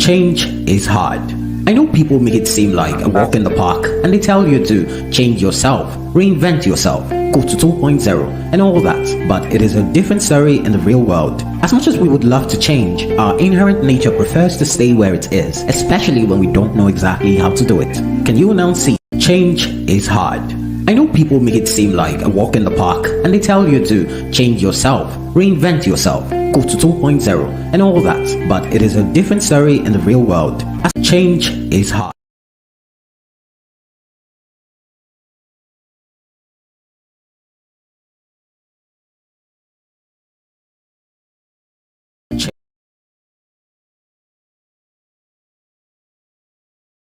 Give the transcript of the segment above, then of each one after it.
Change is hard. I know people make it seem like a walk in the park and they tell you to change yourself, reinvent yourself, go to 2.0 and all that, but it is a different story in the real world. As much as we would love to change, our inherent nature prefers to stay where it is, especially when we don't know exactly how to do it. Can you now see? Change is hard. I know people make it seem like a walk in the park and they tell you to change yourself, reinvent yourself, go to 2.0 and all that, but it is a different story in the real world. As change is hard.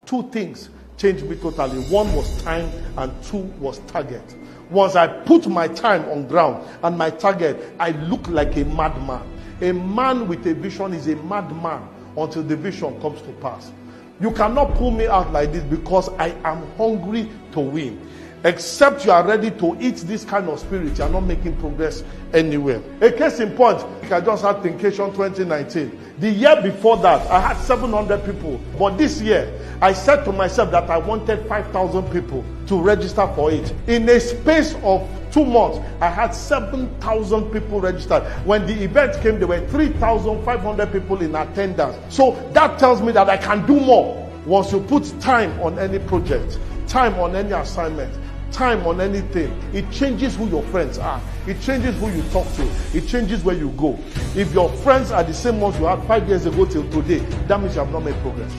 Two things changed me totally. One was time and two was target. Once I put my time on ground and my target, I look like a madman. A man with a vision is a madman until the vision comes to pass. You cannot pull me out like this because I am hungry to win. Except you are ready to eat this kind of spirit, you are not making progress anywhere. A case in point, I just had Thinkation 2019. The year before that, I had 700 people. But this year, I said to myself that I wanted 5,000 people to register for it. In a space of 2 months, I had 7,000 people registered. When the event came, there were 3,500 people in attendance. So that tells me that I can do more. Once you put time on any project, time on any assignment, time on anything, it changes who your friends are. It changes who you talk to. It changes where you go. If your friends are the same ones you had 5 years ago till today, that means you have not made progress.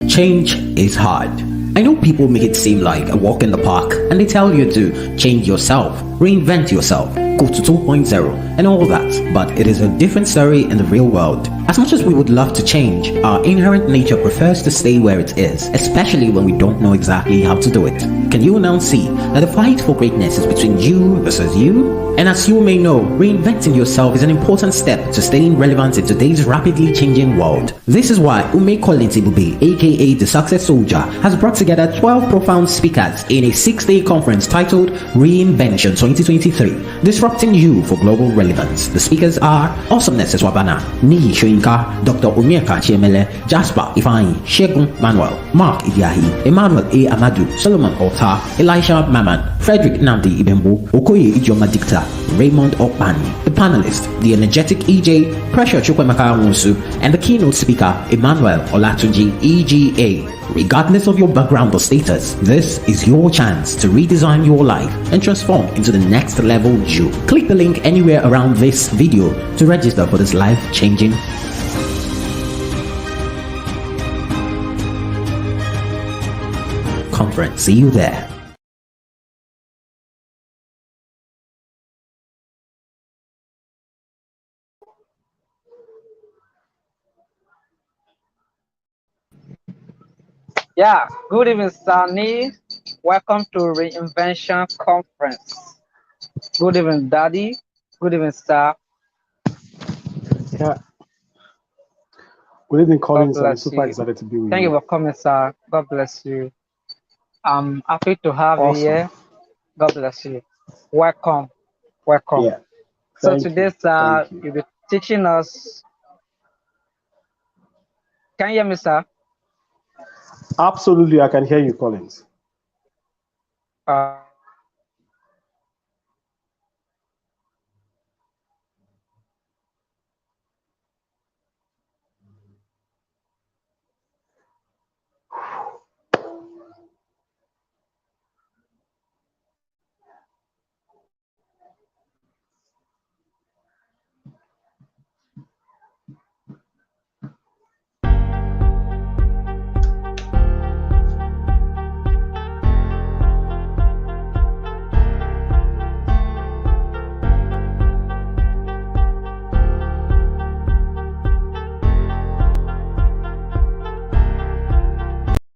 Change is hard. I know people make it seem like a walk in the park and they tell you to change yourself, reinvent yourself, go to 2.0 and all that, but it is a different story in the real world. As much as we would love to change, our inherent nature prefers to stay where it is, especially when we don't know exactly how to do it. Can you now see that the fight for greatness is between you versus you? And as you may know, reinventing yourself is an important step to staying relevant in today's rapidly changing world. This is why Ume Kolintibube, aka the Success Soldier, has brought together 12 profound speakers in a 6-day conference titled REINVENTION 2023, disrupting you for global relevance. The speakers are Awesomeness Eswabana, Niyi Soyinka, Dr. Onyeka Chiemele, Jasper Ifeanyi, Shegun Manuel, Mark Idiahi, Emmanuel A. Amadu, Solomon Ota, Elisha Maman, Frederick Namdi Ibembo, Okoye Ijoma Dicta, Raymond Okpani. The panelist, the energetic EJ, Pressure Chukwemeka Nwusu, and the keynote speaker, Emmanuel Olatunji, EGA. Regardless of your background or status, this is your chance to redesign your life and transform into the next level you. Click the link anywhere around this video to register for this life-changing conference. See you there. Yeah, good evening, Sunny. Welcome to Reinvention Conference. Good evening, Daddy. Good evening, sir. Yeah. Good evening, Collins. I'm super excited to be with you. Thank you for coming, sir. God bless you. I'm happy to have you here. God bless you. Welcome. Welcome. Yeah. So today, sir, you'll be teaching us. Can you hear me, sir? Absolutely, I can hear you, Collins.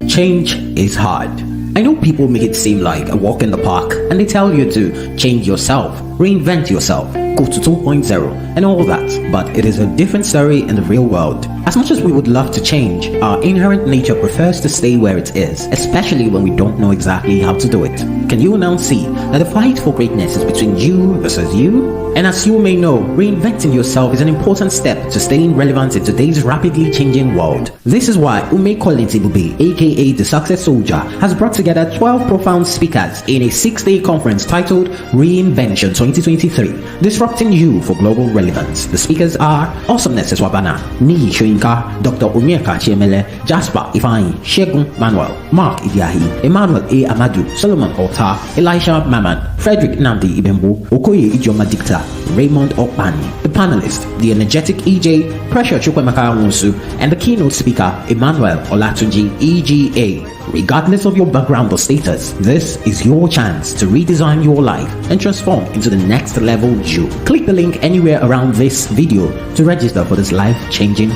Change is hard. I know people make it seem like a walk in the park and they tell you to change yourself, reinvent yourself, go to 2.0 and all that, but it is a different story in the real world. As As much as we would love to change, our inherent nature prefers to stay where it is, especially when we don't know exactly how to do it. Can you now see that the fight for greatness is between you versus you? And as you may know, reinventing yourself is an important step to staying relevant in today's rapidly changing world. This is why Kaduna Ibube, aka the Success Soldier, has brought together 12 profound speakers in a 6-day conference titled Reinvention 2023, Disrupting You for Global Relevance. The speakers are Awesomeness Eswabana, Niyi Soyinka, Dr. Onyeka Chiemele, Jasper Ifeanyi, Shegun Manuel, Mark Idiahi, Emmanuel A. Amadu, Solomon Ota, Elisha Maman, Frederick Namdi Ibembo, Okoye Ijoma Dicta, Raymond Okpani. The panelist, the energetic EJ, Pressure Chukwemeka Nwusu, and the keynote speaker, Emmanuel Olatunji, EGA. Regardless of your background or status, this is your chance to redesign your life and transform into the next level you. Click the link anywhere around this video to register for this life-changing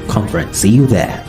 conference. See you there.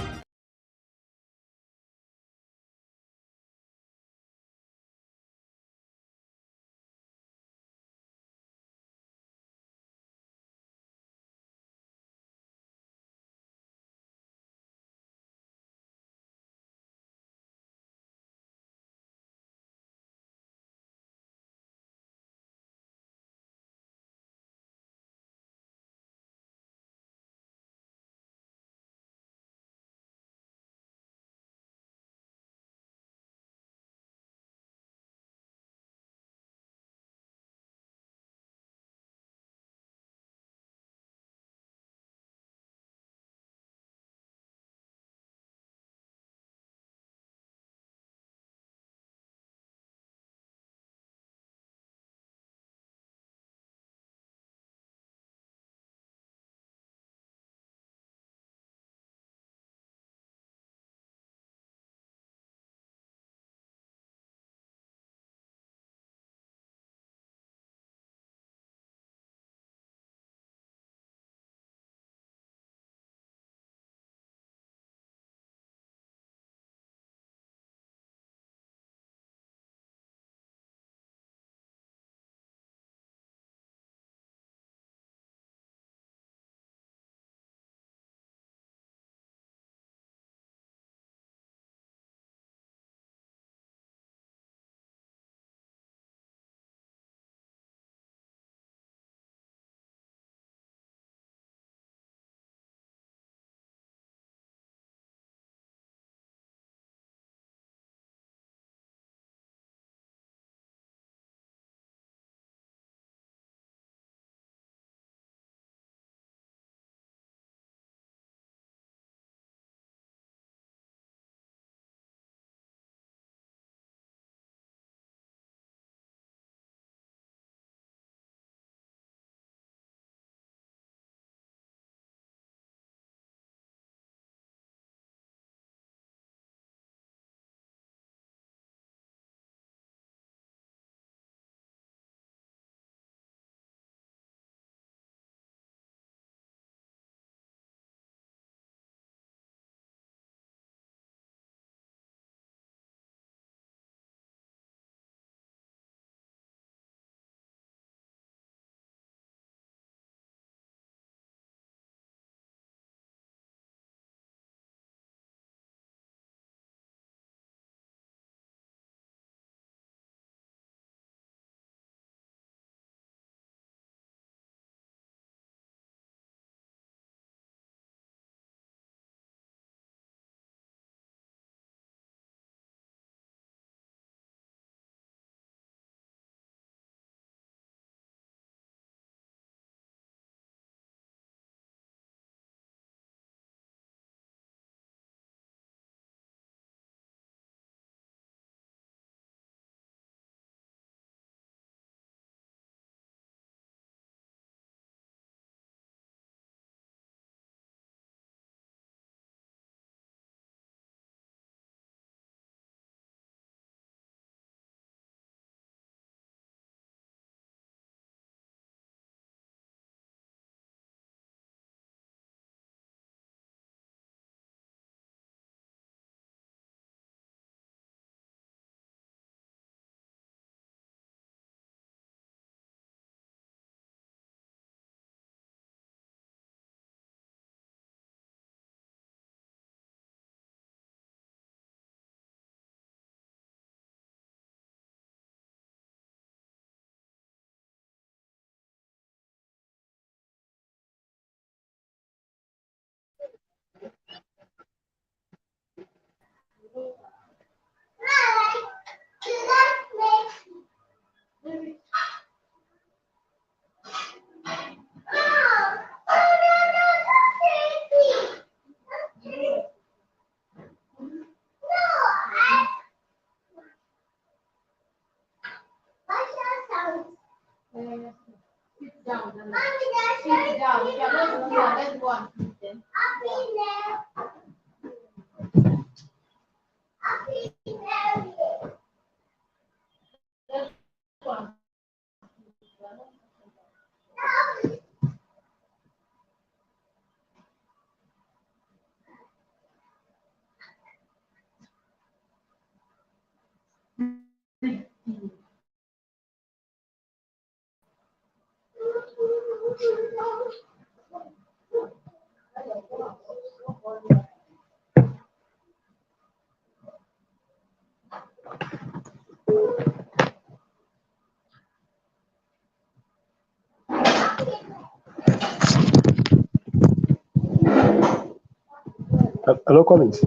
Hello, Collins.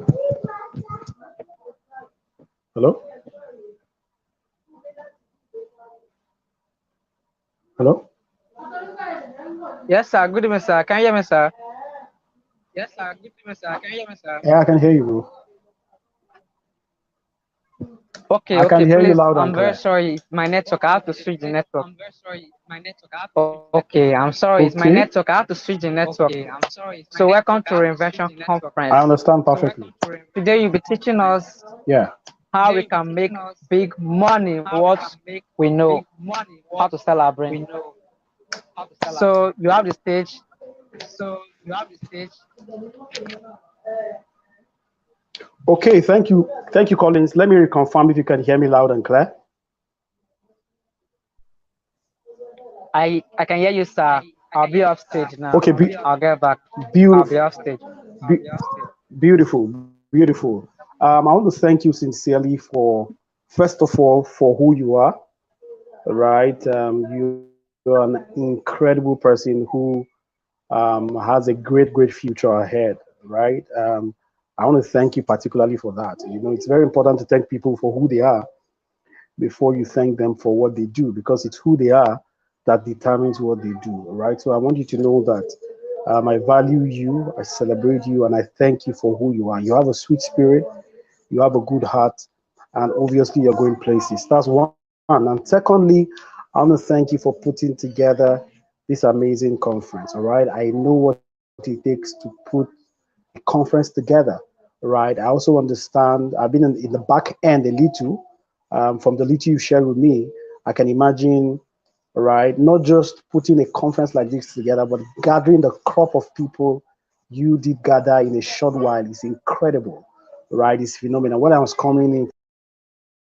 Hello? Hello? Yes, sir. Good evening, sir. Can you hear me, sir? Yes, sir. Good evening, sir. Can you hear me, sir? Yeah, I can hear you, bro. Okay, I can hear you please. loud I'm and very clear. sorry. It's my network. I have to switch the network. Okay, I'm sorry. It's my Okay. network. I have to switch the network. So welcome to Reinvention I Conference. understand perfectly. Today you'll be teaching us Yeah. how we can make big money with what we know, how to sell our brain. So you have the stage. Okay, thank you. Thank you, Collins. Let me reconfirm if you can hear me loud and clear. I can hear you, sir. I'll be off stage now. Okay, I'll get back. beautiful. I'll be off stage. Beautiful, beautiful. I want to thank you sincerely for, first of all, for who you are, right? You're an incredible person who has a great future ahead, right? I want to thank you particularly for that. You know, it's very important to thank people for who they are before you thank them for what they do, because it's who they are that determines what they do, right? So I want you to know that I value you, I celebrate you, and I thank you for who you are. You have a sweet spirit, you have a good heart, and obviously you're going places. That's one. And secondly, I want to thank you for putting together this amazing conference, all right? I know what it takes to put a conference together, right? I also understand, I've been in the back end a little. From the little you shared with me, I can imagine, right, not just putting a conference like this together, but gathering the crop of people you did gather in a short while is incredible, right? It's phenomenal. When I was coming in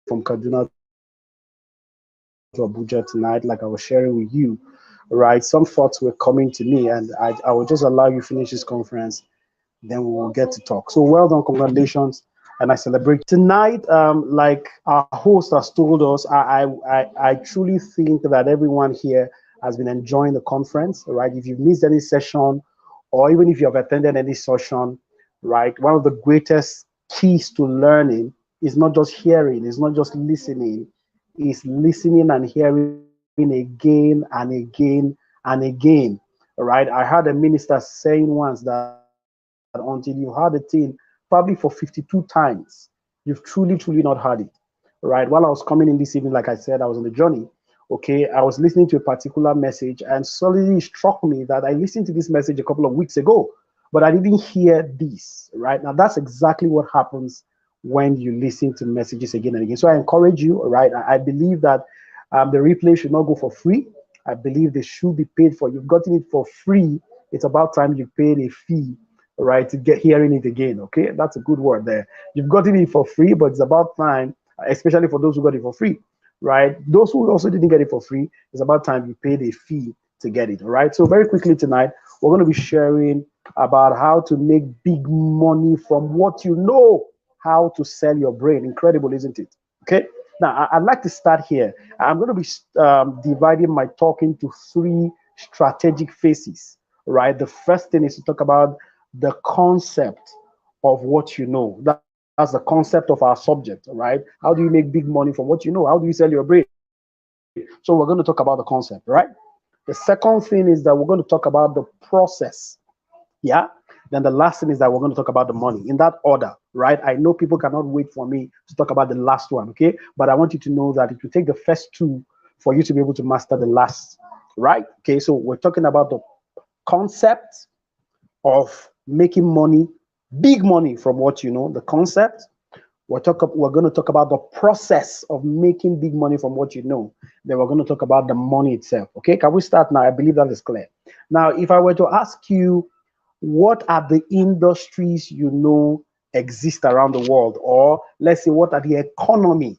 from Kaduna to Abuja tonight, like I was sharing with you, right, some thoughts were coming to me, and I will just allow you finish this conference, then we will get to talk. So well done, congratulations, and I celebrate tonight. Like our host has told us, I truly think that everyone here has been enjoying the conference, right? If you've missed any session, or even if you have attended any session, right, one of the greatest keys to learning is not just hearing, it's not just listening, is listening and hearing again and again and again. Right? I heard a minister saying once that until you've heard a thing probably for 52 times, you've truly not heard it. Right? While I was coming in this evening, like I said, I was on the journey. Okay, I was listening to a particular message, and suddenly it struck me that I listened to this message a couple of weeks ago, but I didn't hear this. Right? Now that's exactly what happens when you listen to messages again and again. So I encourage you, right? I believe that the replay should not go for free. I believe they should be paid for. You've gotten it for free. It's about time you paid a fee, right, to get hearing it again. Okay, that's a good word there. You've gotten it for free, but it's about time, especially for those who got it for free, right? Those who also didn't get it for free, it's about time you paid a fee to get it. All right. So very quickly tonight, we're going to be sharing about how to make big money from what you know, how to sell your brain. Incredible, isn't it? Okay. Now, I'd like to start here. I'm going to be dividing my talk into three strategic phases, right? The first thing is to talk about the concept of what you know. That's the concept of our subject, right? How do you make big money from what you know? How do you sell your brain? So we're going to talk about the concept, right? The second thing is that we're going to talk about the process. Yeah. Then the last thing is that we're going to talk about the money in that order, right? I know people cannot wait for me to talk about the last one, okay? But I want you to know that it will take the first two for you to be able to master the last, right? Okay, so we're talking about the concept, of making money, big money from what you know, the concept. We're going to talk about the process of making big money from what you know. Then we're going to talk about the money itself. Okay, can we start now? I believe that is clear. Now, if I were to ask you, what are the industries you know exist around the world? Or let's say, what are the economy,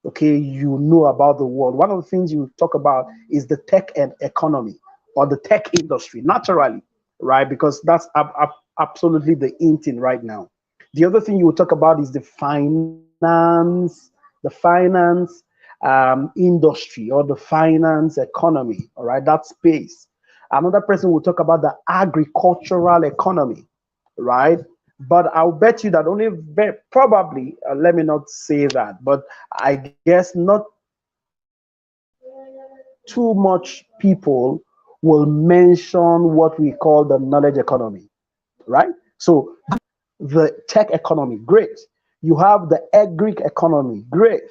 okay, you know about the world? One of the things you talk about is the tech and economy, or the tech industry, naturally, right? Because that's absolutely the in thing right now. The other thing you will talk about is the finance industry, or the finance economy, all right, that space. Another person will talk about the agricultural economy, right? But I'll bet you that only probably, let me not say that, but I guess not too much people will mention what we call the knowledge economy, right? So the tech economy, great. You have the agri economy, great.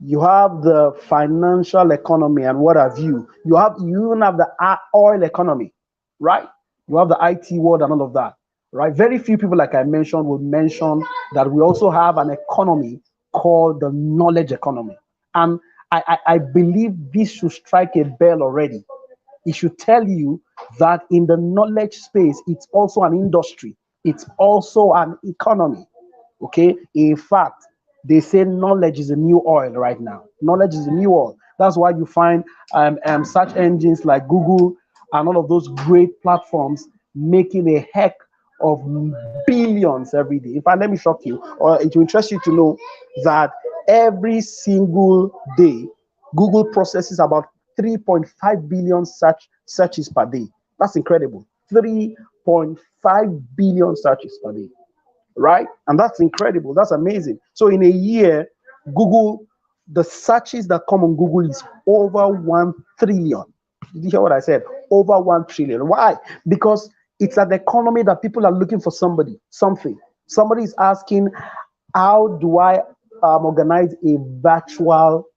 You have the financial economy, and what have you. You even have the oil economy, right? You have the IT world and all of that, right? Very few people, like I mentioned, will mention that we also have an economy called the knowledge economy. And I believe this should strike a bell already. It should tell you that in the knowledge space, it's also an industry. It's also an economy. Okay. In fact, they say knowledge is a new oil right now. Knowledge is a new oil. That's why you find search engines like Google and all of those great platforms making a heck of billions every day. In fact, let me shock you, or it will interest you to know that every single day, Google processes about 3.5 billion searches per day. That's incredible. 3.5 billion searches per day, right? And that's incredible. That's amazing. So in a year, Google, the searches that come on Google is over 1 trillion. Did you hear what I said? Over 1 trillion. Why? Because it's an economy that people are looking for something. Somebody is asking, how do I organize a virtual?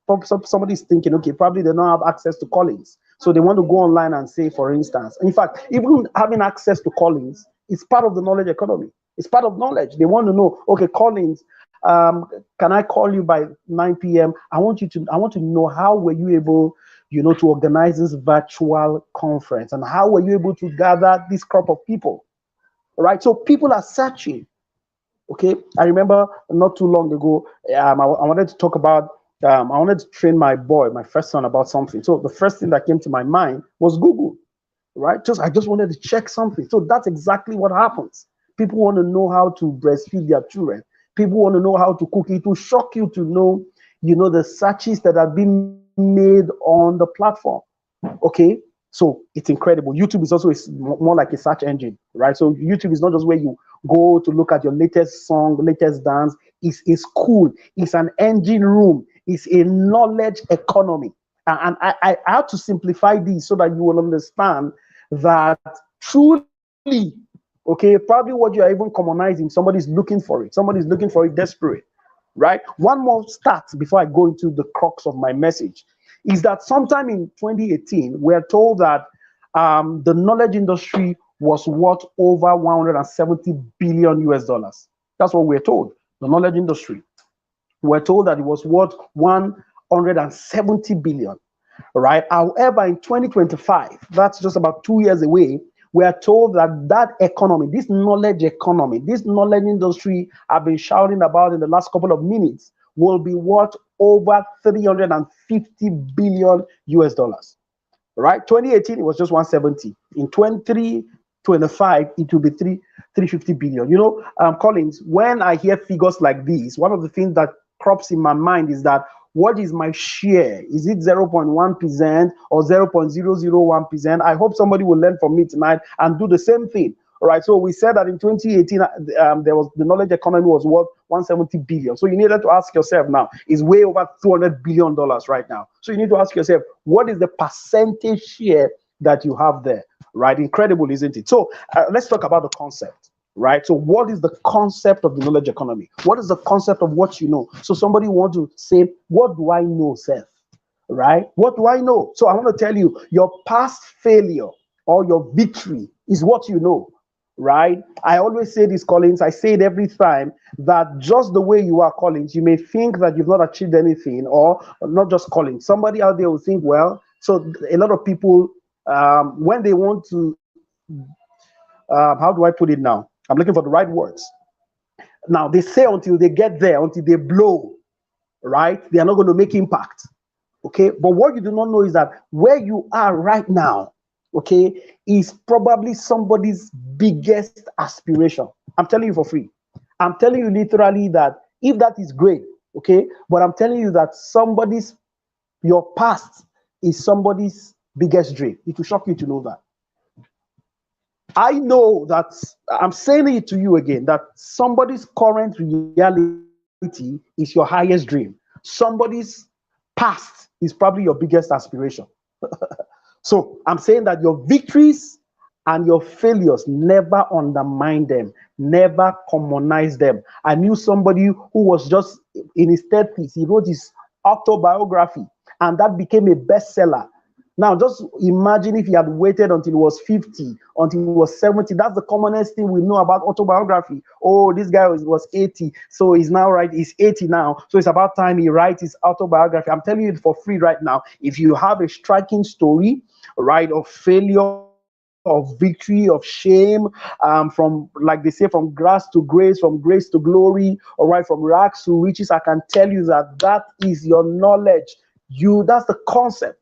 Somebody's thinking, okay, probably they don't have access to callings, so they want to go online and say, for instance, in fact, even having access to callings is part of the knowledge economy. It's part of knowledge. They want to know, okay, callings, can I call you by 9 p.m.? I want to know, how were you able, to organize this virtual conference, and how were you able to gather this crop of people? All right, so people are searching. Okay, I remember not too long ago, I wanted to talk about, I wanted to train my first son, about something. So the first thing that came to my mind was Google, right? I just wanted to check something. So that's exactly what happens. People want to know how to breastfeed their children. People want to know how to cook. It will shock you to know, the searches that have been made on the platform. Okay, so it's incredible. YouTube is also more like a search engine, right? So YouTube is not just where you go to look at your latest song, latest dance. It's cool. It's an engine room. It's a knowledge economy. And I have to simplify this so that you will understand that truly, okay, probably what you are even commonizing, somebody's looking for it. Somebody's looking for it desperate, right? One more stat before I go into the crux of my message is that sometime in 2018, we're told that the knowledge industry was worth over 170 billion US dollars. That's what we're told. The knowledge industry. We're told that it was worth 170 billion, right? However, in 2025, that's just about 2 years away, we are told that economy, this knowledge economy, this knowledge industry I've been shouting about in the last couple of minutes, will be worth over 350 billion US dollars, right? 2018, it was just 170. In 2025, it will be 350 billion. Collins, when I hear figures like these, one of the things that crops in my mind is that, what is my share? Is it 0.1% or 0.001%? I hope somebody will learn from me tonight and do the same thing. All right. So we said that in 2018, the knowledge economy was worth 170 billion. So you needed to ask yourself now, it's way over $200 billion right now. So you need to ask yourself, what is the percentage share that you have there? Right. Incredible, isn't it? So let's talk about the concept. Right. So what is the concept of the knowledge economy? What is the concept of what you know? So somebody wants to say, what do I know, Seth? Right? What do I know? So I want to tell you, your past failure or your victory is what you know. right? I always say this, Collins, I say it every time, that just the way you are, Collins, you may think that you've not achieved anything, or not just Collins. Somebody out there will think, well, so a lot of people, when they want to, how do I put it now? I'm looking for the right words. Now, they say until they get there, until they blow, right? They are not going to make impact, okay? But what you do not know is that where you are right now, okay, is probably somebody's biggest aspiration. I'm telling you for free. I'm telling you literally that if that is great, okay, but I'm telling you that your past is somebody's biggest dream. It will shock you to know that. I know that, I'm saying it to you again, that somebody's current reality is your highest dream. Somebody's past is probably your biggest aspiration. So I'm saying that your victories and your failures, never undermine them, never commonize them. I knew somebody who was just in his 30s. He wrote his autobiography, and that became a bestseller. Now, just imagine if he had waited until he was 50, until he was 70. That's the commonest thing we know about autobiography. Oh, this guy was 80, so he's now he's 80 now, so it's about time he writes his autobiography. I'm telling you it for free right now. If you have a striking story, right, of failure, of victory, of shame, from, like they say, from grass to grace, from grace to glory, all right, from rags to riches, I can tell you that is your knowledge. That's the concept.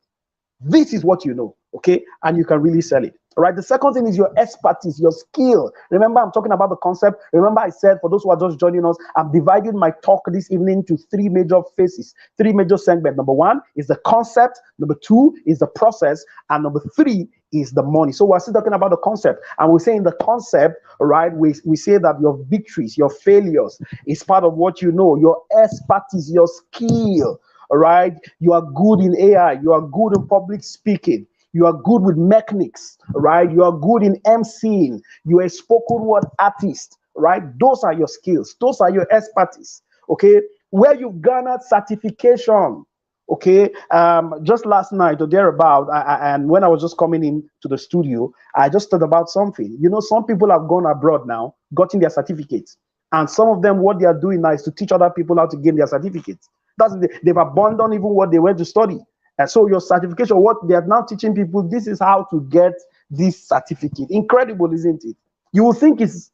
This is what you know, okay? And you can really sell it. All right. The second thing is your expertise, your skill. Remember, I'm talking about the concept. Remember, I said, for those who are just joining us, I'm dividing my talk this evening to three major phases, three major segments. Number one is the concept. Number two is the process. And number three is the money. So we're still talking about the concept. And we're saying the concept, right? We say that your victories, your failures is part of what you know, your expertise, your skill. All right. You are good in AI. You are good in public speaking. You are good with mechanics, right? You are good in emceeing. You are a spoken word artist, right? Those are your skills. Those are your expertise, okay? Where you've garnered certification, okay? Just last night or thereabout, and when I was just coming in to the studio, I just thought about something. You know, some people have gone abroad now, gotten their certificates. And some of them, what they are doing now is to teach other people how to gain their certificates. They've abandoned even what they went to study. And so your certification, what they are now teaching people, this is how to get this certificate. Incredible, isn't it? You will think it's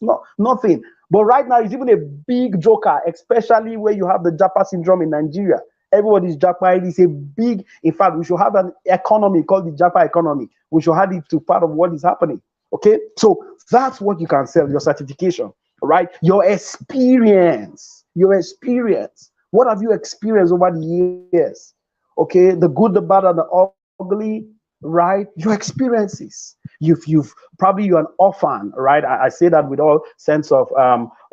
not nothing. But right now, it's even a big joker, especially where you have the Japa syndrome in Nigeria. Everybody's Japa. It is a big, in fact, we should have an economy called the Japa economy. We should add it to part of what is happening. Okay? So that's what you can sell, your certification, right? Your experience. Your experience. What have you experienced over the years? Okay, the good, the bad, and the ugly, right? Your experiences. You're an orphan, right? I say that with all sense of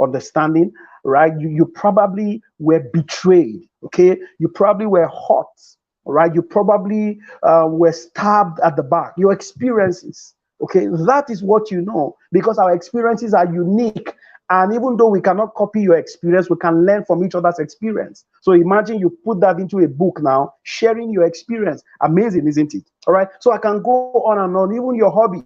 understanding, right? You probably were betrayed, okay? You probably were hurt, right? You probably were stabbed at the back. Your experiences, okay? That is what you know, because our experiences are unique. And even though we cannot copy your experience, we can learn from each other's experience. So imagine you put that into a book now, sharing your experience. Amazing, isn't it? All right. So I can go on and on, even your hobby,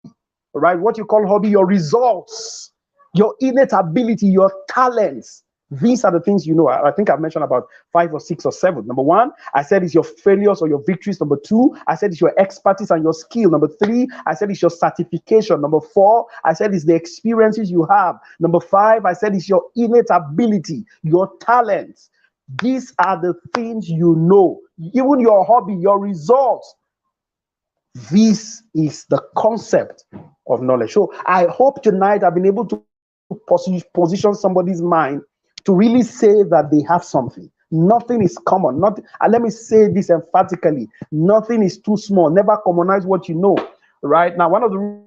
all right? What you call hobby, your results, your innate ability, your talents. These are the things you know. I think I've mentioned about 5 or 6 or 7. Number 1, I said it's your failures or your victories. Number 2, I said it's your expertise and your skill. Number 3, I said it's your certification. Number 4, I said it's the experiences you have. Number 5, I said it's your innate ability, your talents. These are the things you know. Even your hobby, your results. This is the concept of knowledge. So I hope tonight I've been able to position somebody's mind to really say that they have something. Nothing is common. Nothing, and let me say this emphatically, nothing is too small. Never commonize what you know. Right now, one of the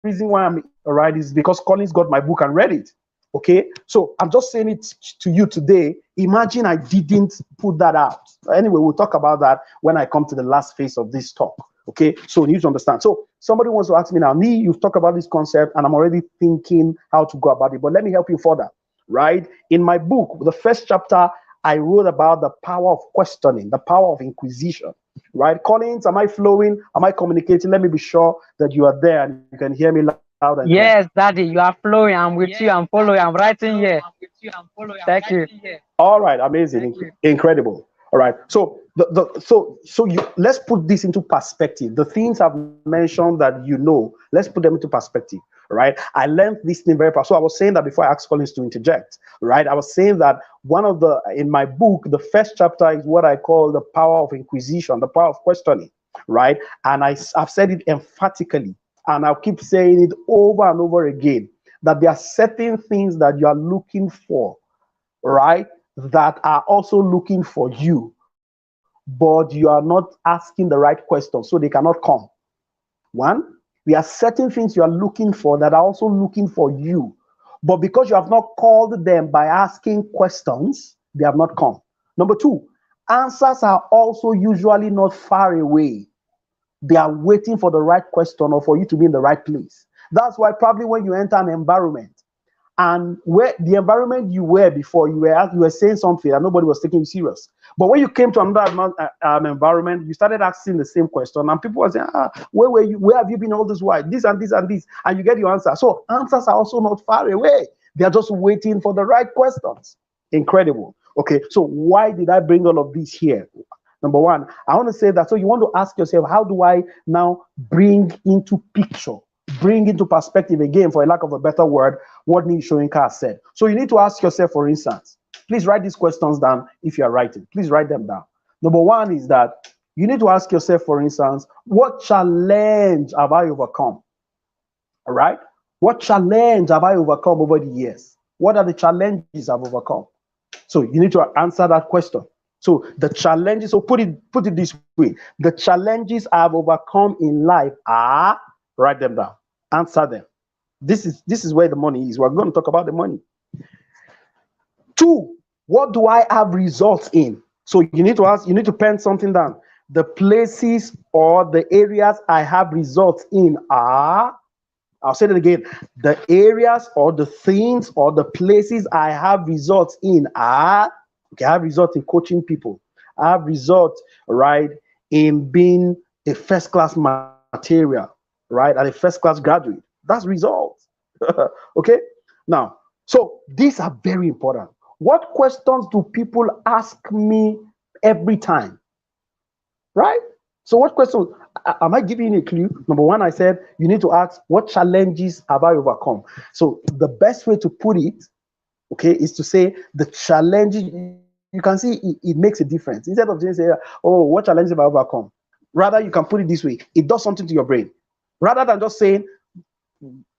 reasons why I'm right is because Collins got my book and read it. Okay, so I'm just saying it to you today. Imagine I didn't put that out. Anyway, we'll talk about that when I come to the last phase of this talk. Okay, so you need to understand. So somebody wants to ask me now, Niyi, you've talked about this concept and I'm already thinking how to go about it, but let me help you further. Right? In my book, the first chapter, I wrote about the power of questioning, the power of inquisition. Right? Collins, am I flowing? Am I communicating? Let me be sure that you are there and you can hear me loud and clear. Yes, Daddy, you are flowing. I'm with you. I'm following. I'm writing here. Thank you. All right, amazing, incredible. All right, so let's put this into perspective. The things I've mentioned that you know, let's put them into perspective. Right? I learned this thing very fast. So I was saying that before I asked Collins to interject. Right? I was saying that in my book, the first chapter is what I call the power of inquisition, the power of questioning. Right? And I've said it emphatically, and I'll keep saying it over and over again, that there are certain things that you are looking for, right, that are also looking for you, but you are not asking the right questions, so they cannot come. One, there are certain things you are looking for that are also looking for you, but because you have not called them by asking questions, they have not come. Number two, answers are also usually not far away. They are waiting for the right question or for you to be in the right place. That's why probably when you enter an environment, and where the environment you were before, you were saying something and nobody was taking you serious. But when you came to another environment, you started asking the same question, and people were saying, where were you? Where have you been all this while? This and this and this, and you get your answer. So answers are also not far away. They are just waiting for the right questions. Incredible. Okay, so why did I bring all of this here? Number one, I want to say that, so you want to ask yourself, how do I now bring into picture, bring into perspective again, for a lack of a better word, what Niyi Soyinka has said? So you need to ask yourself, for instance, please write these questions down if you are writing. Please write them down. Number one is that you need to ask yourself, for instance, what challenge have I overcome? All right? What challenge have I overcome over the years? What are the challenges I've overcome? So you need to answer that question. So the challenges, so put it this way, the challenges I've overcome in life are, write them down, answer them. This is where the money is. We're going to talk about the money. Two, what do I have results in? So you need to pen something down. The places or the areas I have results in are, I'll say that again, the areas or the things or the places I have results in are, okay, I have results in coaching people. I have results, right, in being a first-class material, right, and a first-class graduate. That's results. Okay? Now, so these are very important. What questions do people ask me every time? Right? So what questions? Am I giving you a clue? Number one, I said you need to ask, what challenges have I overcome? So the best way to put it, okay, is to say the challenges. You can see it makes a difference. Instead of just saying, oh, what challenges have I overcome? Rather, you can put it this way. It does something to your brain. Rather than just saying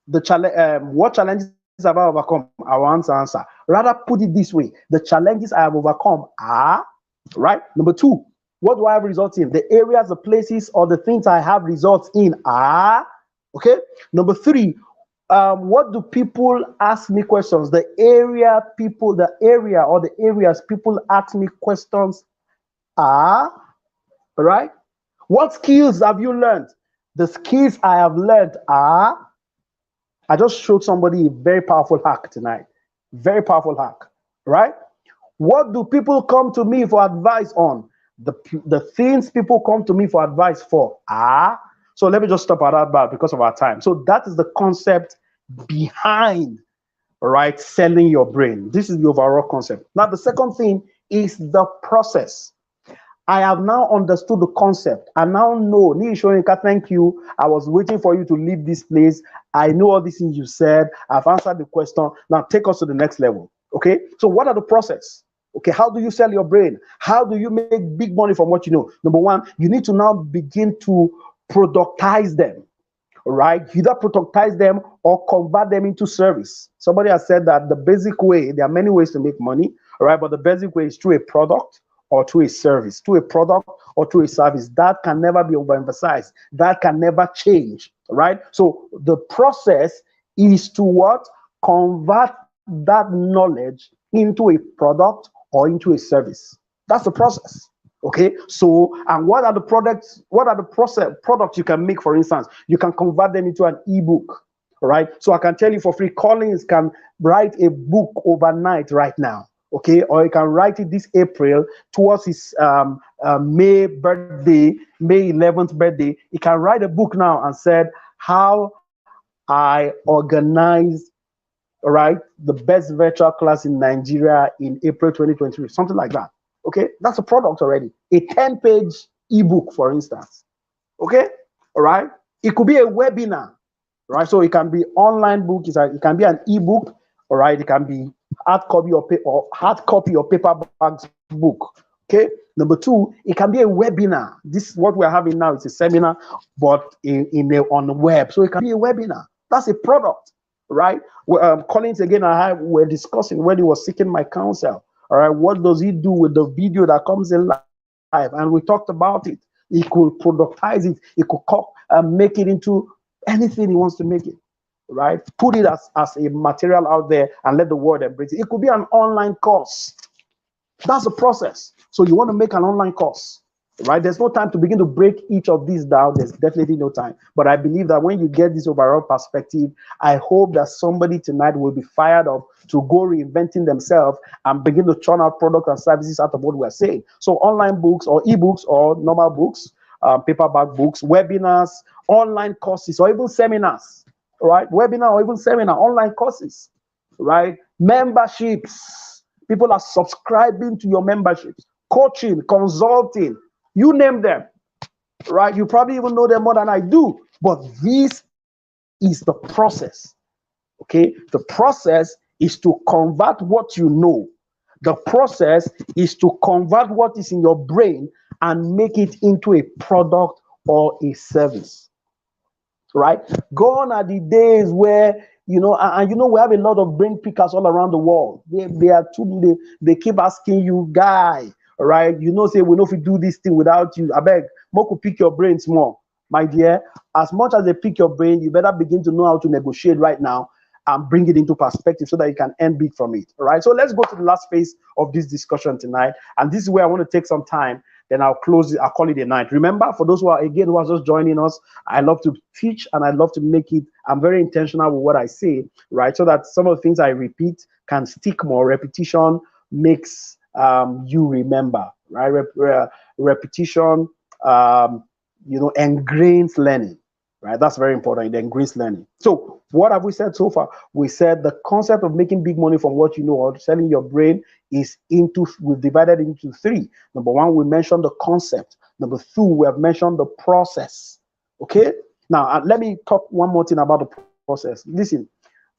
the challenge, what challenges have I overcome? I want to answer. Rather, put it this way. The challenges I have overcome are, right? Number two, what do I have results in? The areas, the places, or the things I have results in are, okay? Number three, what do people ask me questions? The area or the areas people ask me questions are, right? What skills have you learned? The skills I have learned are, I just showed somebody a very powerful hack tonight. Very powerful hack, right? What do people come to me for advice on? The things people come to me for advice for are, so let me just stop at that because of our time. So that is the concept behind, right, selling your brain. This is the overall concept. Now, the second thing is the process. I have now understood the concept. I now know, Niyi Soyinka, thank you. I was waiting for you to leave this place. I know all these things you said. I've answered the question. Now take us to the next level. Okay. So what are the process? Okay. How do you sell your brain? How do you make big money from what you know? Number one, you need to now begin to productize them. Right? Either productize them or convert them into service. Somebody has said that the basic way, there are many ways to make money, right? But the basic way is through a product or through a service, through a product or through a service. That can never be overemphasized. That can never change, right? So the process is to what? Convert that knowledge into a product or into a service. That's the process. Okay, so, and what are the products? What are the products you can make? For instance, you can convert them into an ebook, right? So I can tell you for free, Collins can write a book overnight right now, okay? Or he can write it this April towards his May birthday, May 11th birthday, he can write a book now and said how I organized, right, the best virtual class in Nigeria in April 2023, something like that. Okay, that's a product already. A 10-page ebook, for instance. Okay, all right. It could be a webinar, right? So it can be online book. It can be an ebook, all right. It can be hard copy or paperback book. Okay. Number two, it can be a webinar. This is what we're having now. It's a seminar, but on the web. So it can be a webinar. That's a product, right? Collins again and I were discussing when he was seeking my counsel. All right, what does he do with the video that comes in live? And we talked about it. He could productize it. He could make it into anything he wants to make it, right? Put it as a material out there and let the world embrace it. It could be an online course. That's the process. So you want to make an online course, right? There's no time to begin to break each of these down. There's definitely no time. But I believe that when you get this overall perspective, I hope that somebody tonight will be fired up to go reinventing themselves and begin to churn out products and services out of what we're saying. So online books or ebooks or normal books, paperback books, webinars, online courses, or even seminars, right? Webinar or even seminar, online courses, right? Memberships. People are subscribing to your memberships. Coaching, consulting, you name them, right? You probably even know them more than I do, but this is the process, okay? The process is to convert what you know. The process is to convert what is in your brain and make it into a product or a service, right? Gone are the days where, you know, and you know, we have a lot of brain pickers all around the world. They keep asking you, guy, right? You know, say, we know if we do this thing without you. I beg, more could pick your brains more, my dear. As much as they pick your brain, you better begin to know how to negotiate right now and bring it into perspective so that you can earn big from it. All right. So let's go to the last phase of this discussion tonight. And this is where I want to take some time. Then I'll close it. I'll call it a night. Remember, for those who are just joining us, I love to teach and I love to make it. I'm very intentional with what I say, right? So that some of the things I repeat can stick more. Repetition makes you remember, right? Repetition, you know, engrains learning, right? That's very important. It engrains learning. So what have we said so far? We said the concept of making big money from what you know or selling your brain is we've divided into three. Number one, we mentioned the concept. Number two, we have mentioned the process. Okay. Now, let me talk one more thing about the process. Listen,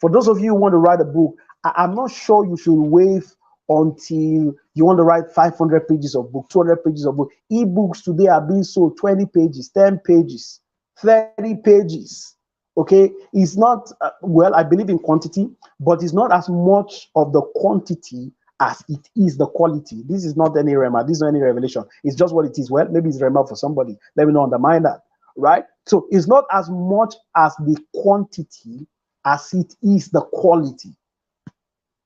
for those of you who want to write a book, I'm not sure you should wait until you want to write 500 pages of book, 200 pages of book. Ebooks today are being sold 20 pages, 10 pages, 30 pages. Okay, it's not, well, I believe in quantity, but it's not as much of the quantity as it is the quality. This is not any rema, this is not any revelation. It's just what it is. Well, maybe it's rema for somebody. Let me not undermine that, right? So it's not as much as the quantity as it is the quality,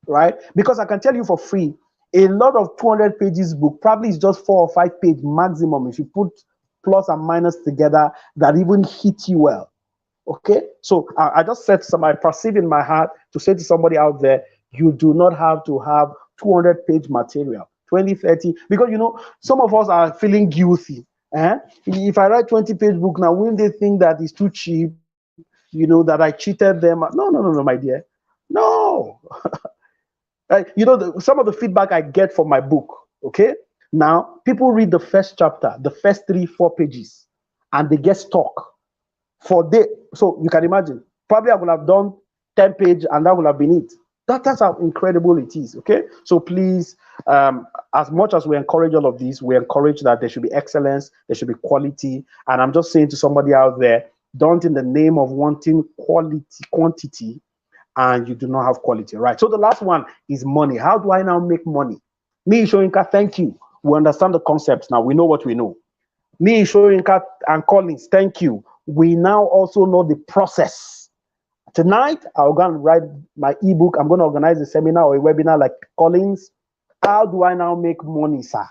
right? Because I can tell you for free, a lot of 200 pages book probably is just 4 or 5 page maximum if you put plus and minus together that even hit you well. Okay, so I just said I perceive in my heart to say to somebody out there, you do not have to have 200 page material, 20, 30, because you know, some of us are feeling guilty. If I write 20 page book now, wouldn't they think that it's too cheap, you know, that I cheated them? No, my dear. No. You know, some of the feedback I get from my book, okay? Now, people read the first chapter, the first 3-4 pages, and they get stuck. So you can imagine, probably I would have done 10 pages and that would have been it. That's how incredible it is, okay? So please, as much as we encourage all of these, we encourage that there should be excellence, there should be quality. And I'm just saying to somebody out there, don't in the name of wanting quantity, and you do not have quality, right? So the last one is money. How do I now make money? Niyi Soyinka, thank you. We understand the concepts now. We know what we know. Niyi Soyinka and Collins, thank you. We now also know the process. Tonight, I'll go and write my ebook. I'm going to organize a seminar or a webinar like Collins. How do I now make money, sir?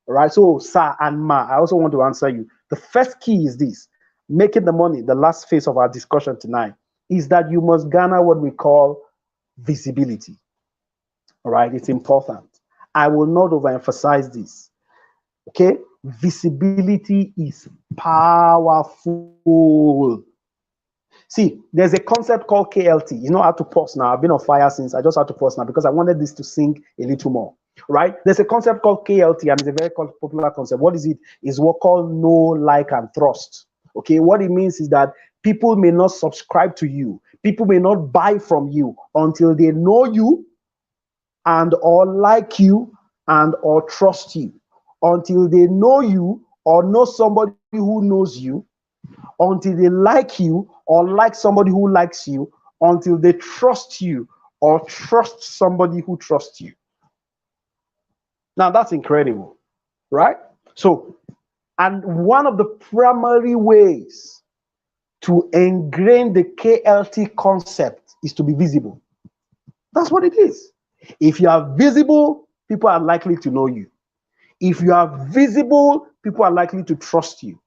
All right, so sir and ma, I also want to answer you. The first key is this: making the money, the last phase of our discussion tonight, is that you must garner what we call visibility. All right, it's important. I will not overemphasize this. Okay, Visibility is powerful. See, there's a concept called KLT. You know how to pause now. I've been on fire since. I just had to pause now because I wanted this to sink a little more, right? There's a concept called KLT, and it's a very popular concept. What is it? It's what called know, like, and trust. Okay, what it means is that people may not subscribe to you. People may not buy from you until they know you and or like you and or trust you. Until they know you or know somebody who knows you, until they like you or like somebody who likes you, until they trust you or trust somebody who trusts you. Now that's incredible, right? So, and one of the primary ways to ingrain the KLT concept is to be visible. That's what it is. If you are visible, people are likely to know you. If you are visible, people are likely to trust you.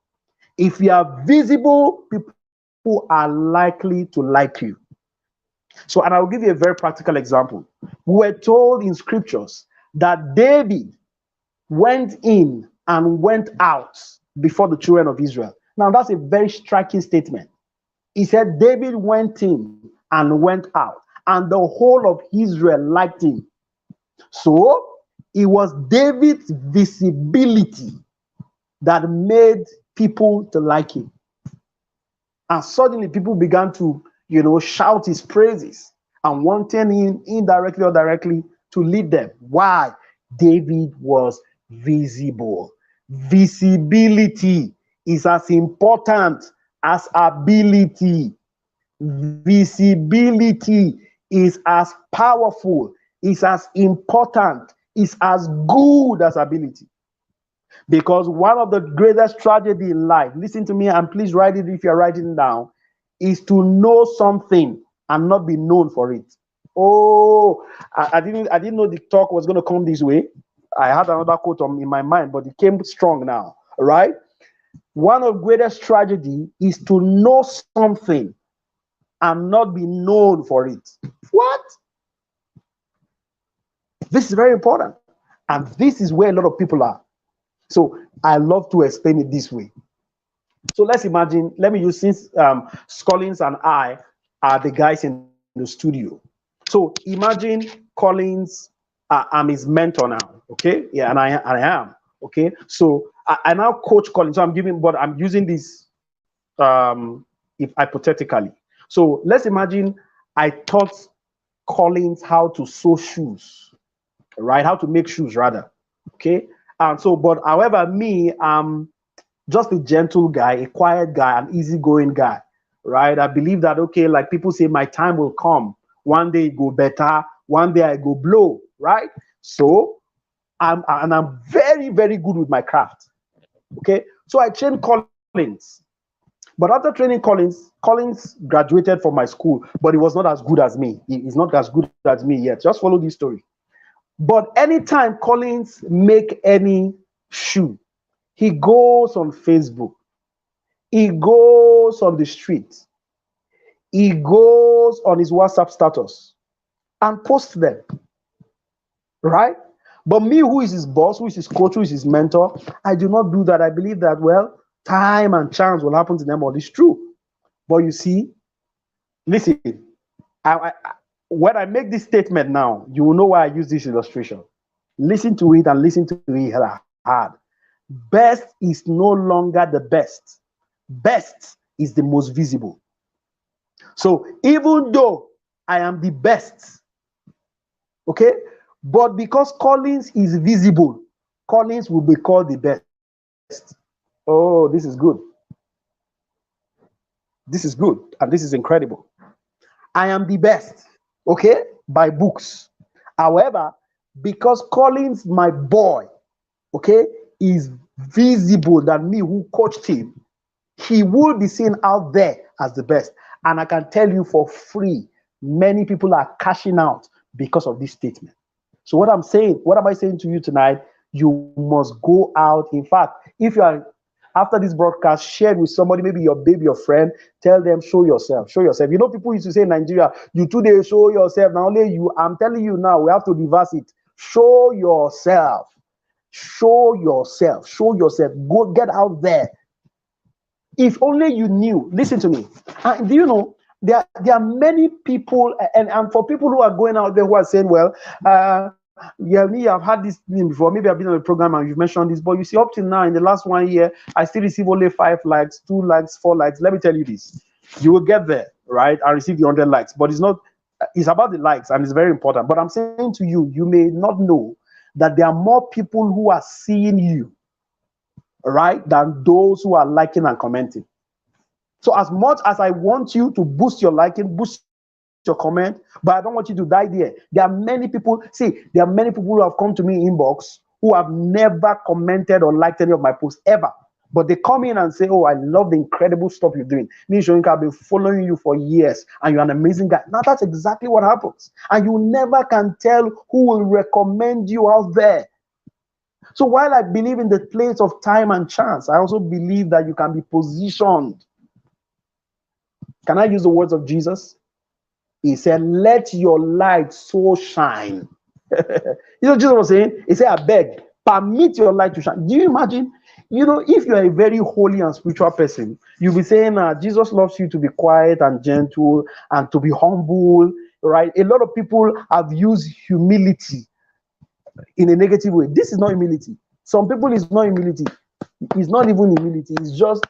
If you are visible, people are likely to like you. So, and I'll give you a very practical example. We were told in scriptures that David went in and went out before the children of Israel. Now, that's a very striking statement. He said David went in and went out, and the whole of Israel liked him. So, it was David's visibility that made people to like him. And suddenly people began to, shout his praises and wanted him indirectly or directly to lead them. Why? David was visible. Visibility is as important as ability. Visibility is as powerful, is as important, is as good as ability. Because one of the greatest tragedy in life, listen to me and please write it if you're writing it down, is to know something and not be known for it. Oh, I didn't know the talk was going to come this way. I had another quote in my mind, but it came strong now, right? One of the greatest tragedy is to know something and not be known for it. What? This is very important. And this is where a lot of people are. So I love to explain it this way. So let's imagine, let me use, since Collins and I are the guys in the studio. So imagine Collins, I'm his mentor now, okay? Yeah, and I am, okay? So I now coach Collins. So I'm using this if hypothetically. So let's imagine I taught Collins how to sew shoes, right? How to make shoes rather, okay? And so, but however, me, I'm just a gentle guy, a quiet guy, an easygoing guy, right? I believe that, okay, like people say, my time will come. One day it go better, one day I go blow, right? So, I'm very, very good with my craft, okay? So I trained Collins. But after training Collins graduated from my school, but he was not as good as me. He's not as good as me yet. Just follow this story. But anytime Collins make any shoe, he goes on Facebook, he goes on the street, he goes on his WhatsApp status and posts them, right? But me, who is his boss, who is his coach, who is his mentor, I do not do that. I believe that, well, time and chance will happen to them, all is true. But you see, listen, when I make this statement now, you will know why I use this illustration. Listen to it and listen to it hard. Best is no longer the best. Best is the most visible. So even though I am the best, okay, but because Collins is visible, Collins will be called the best. Oh, this is good. This is good, and this is incredible. I am the best, okay, by books. However, because Collins, my boy, okay, is visible than me who coached him, he will be seen out there as the best. And I can tell you for free, many people are cashing out because of this statement. So what I'm saying, what am I saying to you tonight? You must go out. In fact, if you are, after this broadcast, share with somebody, maybe your baby, your friend, tell them, show yourself, show yourself. You know, people used to say in Nigeria, you today show yourself. Now only you, I'm telling you now, we have to reverse it. Show yourself. Show yourself. Show yourself. Go get out there. If only you knew. Listen to me. Do you know there are many people, and for people who are going out there who are saying, well, yeah, me, I've had this thing before. Maybe I've been on a program and you've mentioned this, but you see, up till now, in the last 1 year, I still receive only 5 likes, 2 likes, 4 likes. Let me tell you this: you will get there, right? I receive the 100 likes, but it's not. It's about the likes, and it's very important. But I'm saying to you, you may not know that there are more people who are seeing you, right, than those who are liking and commenting. So as much as I want you to boost your liking, boost your comment, but I don't want you to die there. There are many people, there are many people who have come to me inbox who have never commented or liked any of my posts ever. But they come in and say, oh, I love the incredible stuff you're doing. Niyi Soyinka, I've been following you for years and you're an amazing guy. Now that's exactly what happens. And you never can tell who will recommend you out there. So while I believe in the place of time and chance, I also believe that you can be positioned. Can I use the words of Jesus? He said, let your light so shine. You know what Jesus was saying? He said, I beg, permit your light to shine. Do you imagine? You know, if you're a very holy and spiritual person, you'll be saying, Jesus loves you to be quiet and gentle and to be humble, right? A lot of people have used humility in a negative way. This is not humility. Some people, it's not humility. It's not even humility. It's just,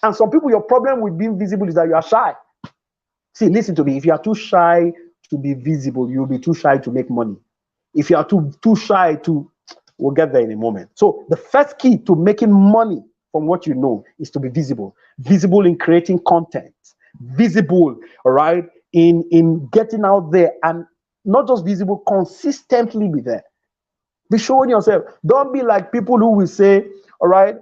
and some people, your problem with being visible is that you are shy. See, listen to me. If you are too shy to be visible, you'll be too shy to make money. If you are too shy to, we'll get there in a moment. So the first key to making money from what you know is to be visible. Visible in creating content. Visible, all right, in getting out there, and not just visible, consistently be there. Be showing yourself. Don't be like people who will say, all right,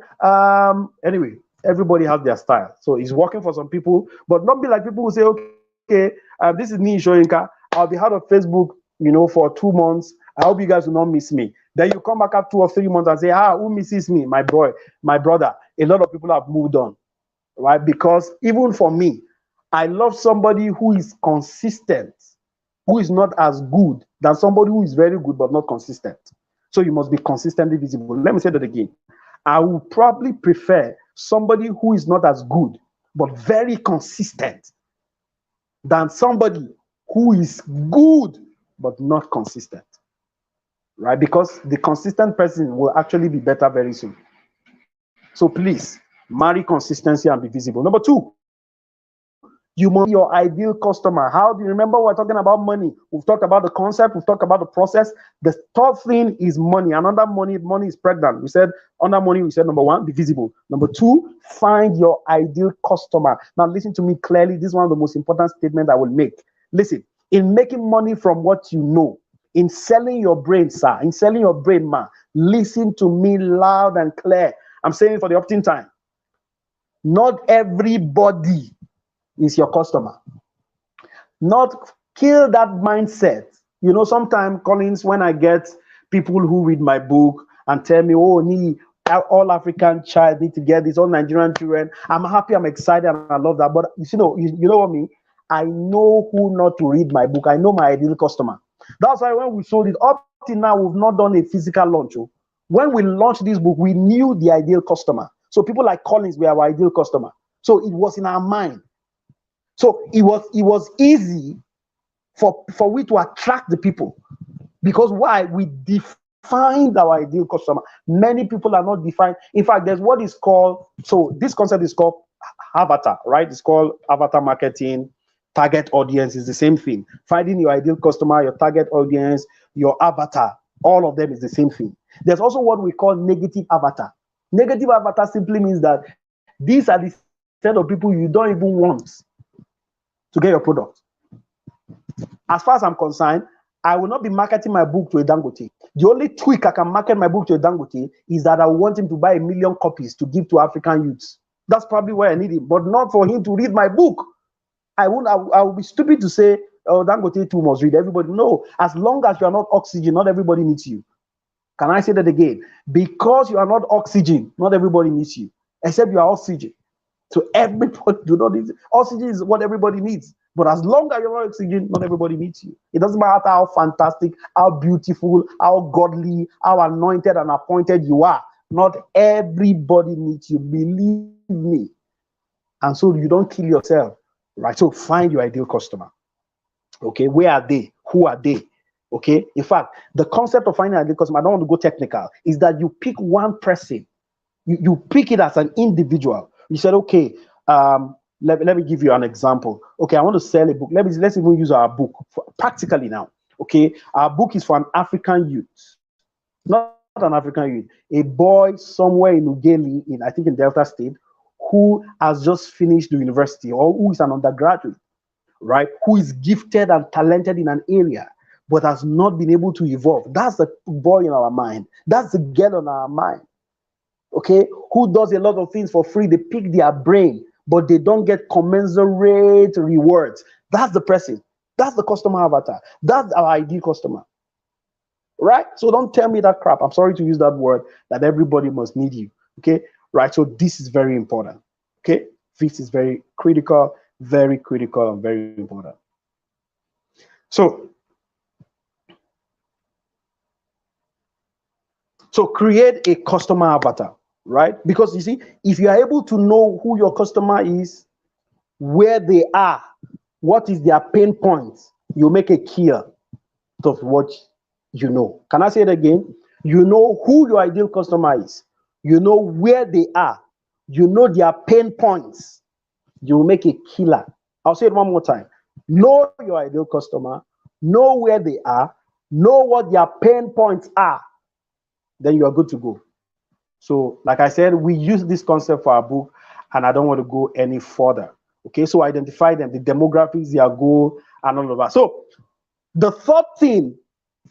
anyway, everybody has their style. So it's working for some people, but don't be like people who say, okay, this is Niyi Soyinka. I'll be out of Facebook, you know, for 2 months. I hope you guys will not miss me. Then you come back after 2 or 3 months and say, who misses me? My boy, my brother. A lot of people have moved on, right? Because even for me, I love somebody who is consistent, who is not as good than somebody who is very good but not consistent. So you must be consistently visible. Let me say that again. I would probably prefer somebody who is not as good but very consistent than somebody who is good but not consistent, right? Because the consistent person will actually be better very soon. So please, marry consistency and be visible. Number 2, you must be your ideal customer. How do you remember we're talking about money? We've talked about the concept, we've talked about the process. The third thing is money. And under money is pregnant. We said under money, we said number 1, be visible. Number 2, find your ideal customer. Now listen to me clearly. This is one of the most important statements I will make. Listen, in making money from what you know, in selling your brain, sir, in selling your brain, man, listen to me loud and clear. I'm saying it for the opt-in time. Not everybody is your customer. Not kill that mindset. You know, sometimes, Collins, when I get people who read my book and tell me, oh, Niyi, all African child need to get this, all Nigerian children, I'm happy, I'm excited, and I love that. But you know what I mean? I know who not to read my book. I know my ideal customer. That's why when we sold it, up till now, we've not done a physical launch. When we launched this book, we knew the ideal customer. So people like Collins were our ideal customer. So it was in our mind. So it was easy for we to attract the people. Because why? We defined our ideal customer. Many people are not defined. In fact, there's what is called, so this concept is called avatar, right? It's called avatar marketing. Target audience is the same thing. Finding your ideal customer, your target audience, your avatar, all of them is the same thing. There's also what we call negative avatar. Negative avatar simply means that these are the set of people you don't even want to get your product. As far as I'm concerned, I will not be marketing my book to a Dangote. The only tweak I can market my book to a Dangote is that I want him to buy 1 million copies to give to African youths. That's probably why I need him, but not for him to read my book. I will be stupid to say, oh, Dangote too must read everybody. No, as long as you are not oxygen, not everybody needs you. Can I say that again? Because you are not oxygen, not everybody needs you, except you are oxygen. So everybody do not need oxygen is what everybody needs. But as long as you're not exceeding, not everybody needs you. It doesn't matter how fantastic, how beautiful, how godly, how anointed and appointed you are. Not everybody needs you. Believe me. And so you don't kill yourself, right? So find your ideal customer. Okay, where are they? Who are they? Okay, in fact, the concept of finding an ideal customer, I don't want to go technical, is that you pick one person. You pick it as an individual. You said, okay, let me give you an example. Okay, I want to sell a book. Let's even use our book practically now. Okay, our book is for an African youth, not an African youth, a boy somewhere in Ugeli, I think in Delta State, who has just finished the university or who is an undergraduate, right? Who is gifted and talented in an area, but has not been able to evolve. That's the boy in our mind. That's the girl in our mind. Okay, who does a lot of things for free. They pick their brain, but they don't get commensurate rewards. That's the person. That's the customer avatar. That's our ideal customer, right? So don't tell me that crap. I'm sorry to use that word, that everybody must need you. Okay, right? So this is very important. Okay, this is very critical, and very important. So create a customer avatar, right? Because you see, if you are able to know who your customer is, where they are, what is their pain points, you make a kill of what you know. Can I say it again? You know who your ideal customer is. You know where they are. You know their pain points. You will make a killer. I'll say it one more time. Know your ideal customer. Know where they are. Know what their pain points are. Then you are good to go. So, like I said, we use this concept for our book, and I don't want to go any further. Okay, so identify them, the demographics, their goal, and all of that. So, the third thing,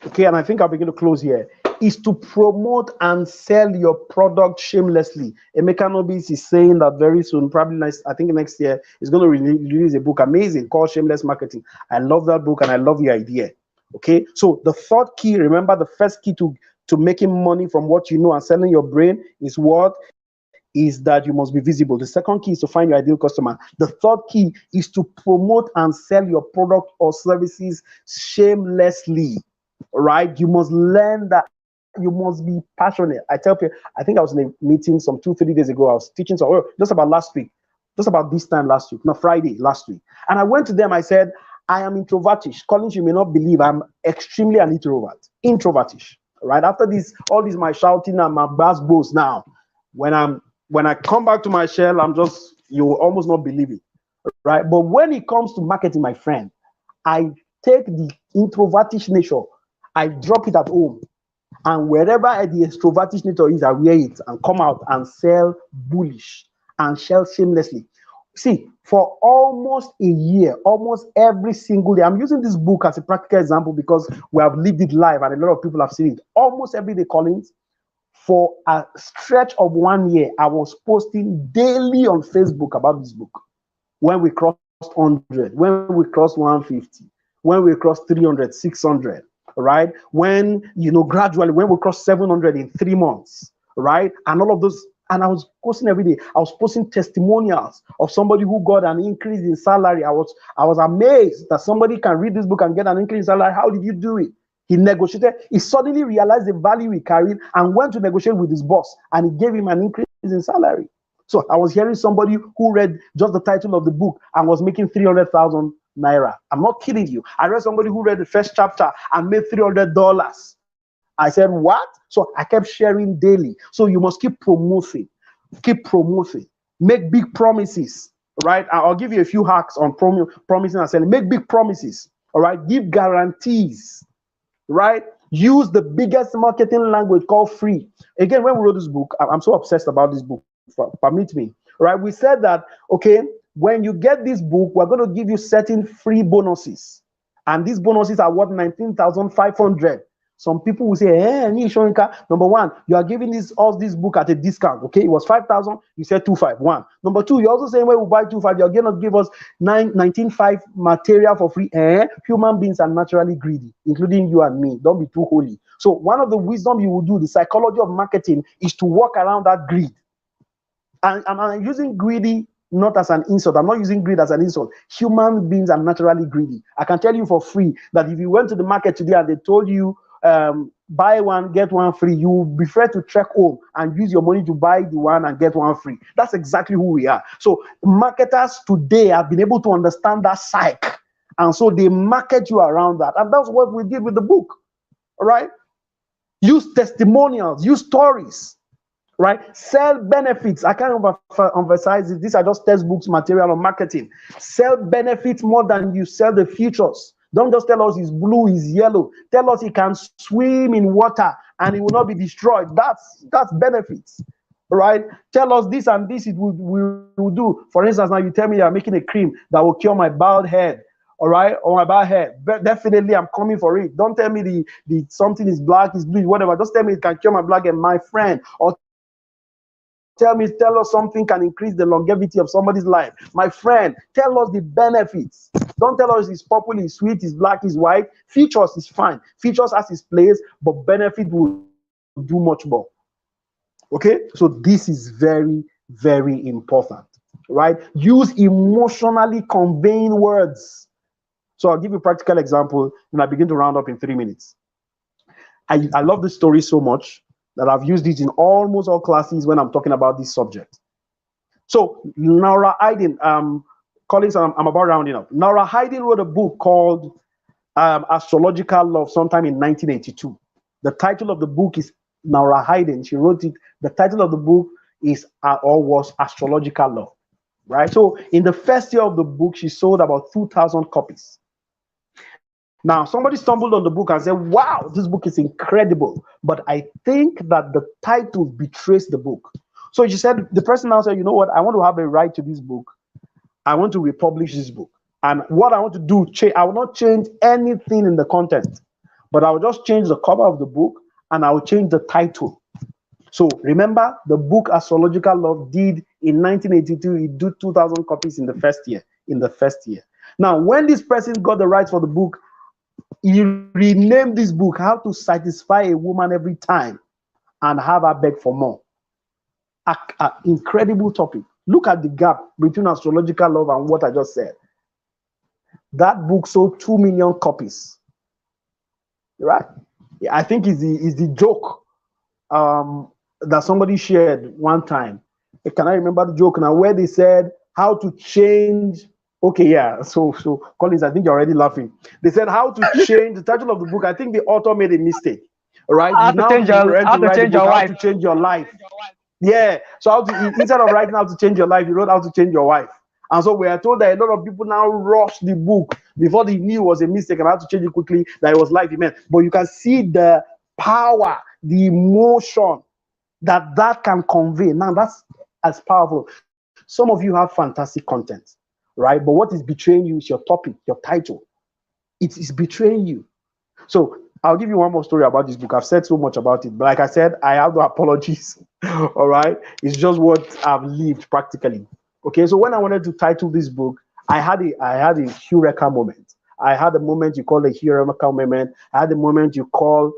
okay, and I think I'll begin to close here, is to promote and sell your product shamelessly. Emeka Nobis is saying that very soon, probably next year, is going to release a book, amazing, called Shameless Marketing. I love that book, and I love your idea. Okay, so the third key, remember the first key to making money from what you know and selling your brain is what? Is that you must be visible. The second key is to find your ideal customer. The third key is to promote and sell your product or services shamelessly, right? You must learn that. You must be passionate. I tell people, I think I was in a meeting some 2-3 days ago. I was teaching just about last week, just about this time last week, no, Friday last week. And I went to them, I said, I am introvertish. Collins, you may not believe I'm extremely an introvert. Introvertish. Right after this, all this my shouting and my bass bows now, when I come back to my shell, you will almost not believe it, right? But when it comes to marketing, my friend, I take the introvertish nature, I drop it at home, and wherever the extrovertish nature is, I wear it and come out and sell bullish and sell shamelessly. See, for almost a year, almost every single day, I'm using this book as a practical example because we have lived it live and a lot of people have seen it. Almost every day, Collins, for a stretch of 1 year, I was posting daily on Facebook about this book. When we crossed 100, when we crossed 150, when we crossed 300, 600, right? When, gradually, when we crossed 700 in 3 months, right? And all of those. And I was posting every day. I was posting testimonials of somebody who got an increase in salary. I was amazed that somebody can read this book and get an increase in salary. How did you do it? He negotiated. He suddenly realized the value he carried and went to negotiate with his boss, and he gave him an increase in salary. So I was hearing somebody who read just the title of the book and was making 300,000 naira. I'm not kidding you. I read somebody who read the first chapter and made $300. I said, what? So I kept sharing daily. So you must keep promoting, make big promises, right? I'll give you a few hacks on promising and selling. Make big promises, all right? Give guarantees, right? Use the biggest marketing language called free. Again, when we wrote this book, I'm so obsessed about this book, permit me, right? We said that, okay, when you get this book, we're going to give you certain free bonuses. And these bonuses are worth 19,500. Some people will say, hey, Niyi Soyinka, number one, you are giving us this book at a discount. Okay, it was 5,000, you said 251. Number two, you're also saying when we buy 25, you're going to give us 19.5 material for free. Human beings are naturally greedy, including you and me. Don't be too holy. So one of the wisdom you will do, the psychology of marketing, is to walk around that greed. And I'm using greedy not as an insult. I'm not using greed as an insult. Human beings are naturally greedy. I can tell you for free that if you went to the market today and they told you buy one, get one free, you will prefer to trek home and use your money to buy the one and get one free. That's exactly who we are. So marketers today have been able to understand that psyche. And so they market you around that. And that's what we did with the book. All right? Use testimonials, use stories. Right? Sell benefits. I can't emphasize it. These are just textbooks material on marketing. Sell benefits more than you sell the features. Don't just tell us it's blue, it's yellow. Tell us it can swim in water and it will not be destroyed. That's benefits. Right? Tell us this and this it will do. For instance, now you tell me you're making a cream that will cure my bald head. All right, or my bad hair. But definitely I'm coming for it. Don't tell me the something is black, is blue, whatever. Just tell me it can cure my black hair, my friend. Or tell us something can increase the longevity of somebody's life. My friend, tell us the benefits. Don't tell us it's purple, it's sweet, it's black, it's white. Features is fine. Features has its place, but benefit will do much more. Okay, so this is very, very important, right? Use emotionally conveying words. So I'll give you a practical example and I begin to round up in 3 minutes. I love this story so much that I've used it in almost all classes when I'm talking about this subject. So Nora Hayden, colleagues, I'm about rounding up. Nora Hayden wrote a book called Astrological Love sometime in 1982. The title of the book is Nora Hayden. She wrote it. The title of the book is or was Astrological Love. Right? So in the first year of the book, she sold about 2,000 copies. Now, somebody stumbled on the book and said, wow, this book is incredible. But I think that the title betrays the book. So she said, the person now said, you know what? I want to have a right to this book. I want to republish this book. And what I want to do, I will not change anything in the content, but I will just change the cover of the book and I will change the title. So remember, the book Astrological Love did in 1982, it did 2,000 copies in the first year. Now, when this person got the rights for the book, he renamed this book How to Satisfy a Woman Every Time and Have Her Beg for More. An incredible topic. Look at the gap between Astrological Love and what I just said. That book sold 2 million copies. Right? I think it's the joke that somebody shared one time. Can I remember the joke now where they said how to change? Okay, yeah. So Collins, I think you're already laughing. They said how to change the title of the book. I think the author made a mistake. Right? How to change your life. Yeah. So instead of writing how to change your life, you wrote how to change your wife. And so we are told that a lot of people now rush the book before they knew it was a mistake and had to change it quickly, that it was life it meant. But you can see the power, the emotion that can convey. Now that's as powerful. Some of you have fantastic content, right? But what is betraying you is your topic, your title. It is betraying you. So I'll give you one more story about this book. I've said so much about it, but like I said, I have no apologies. All right, it's just what I've lived practically. Okay, so when I wanted to title this book, I had a eureka moment. I had a moment you call a eureka moment. I had a moment you call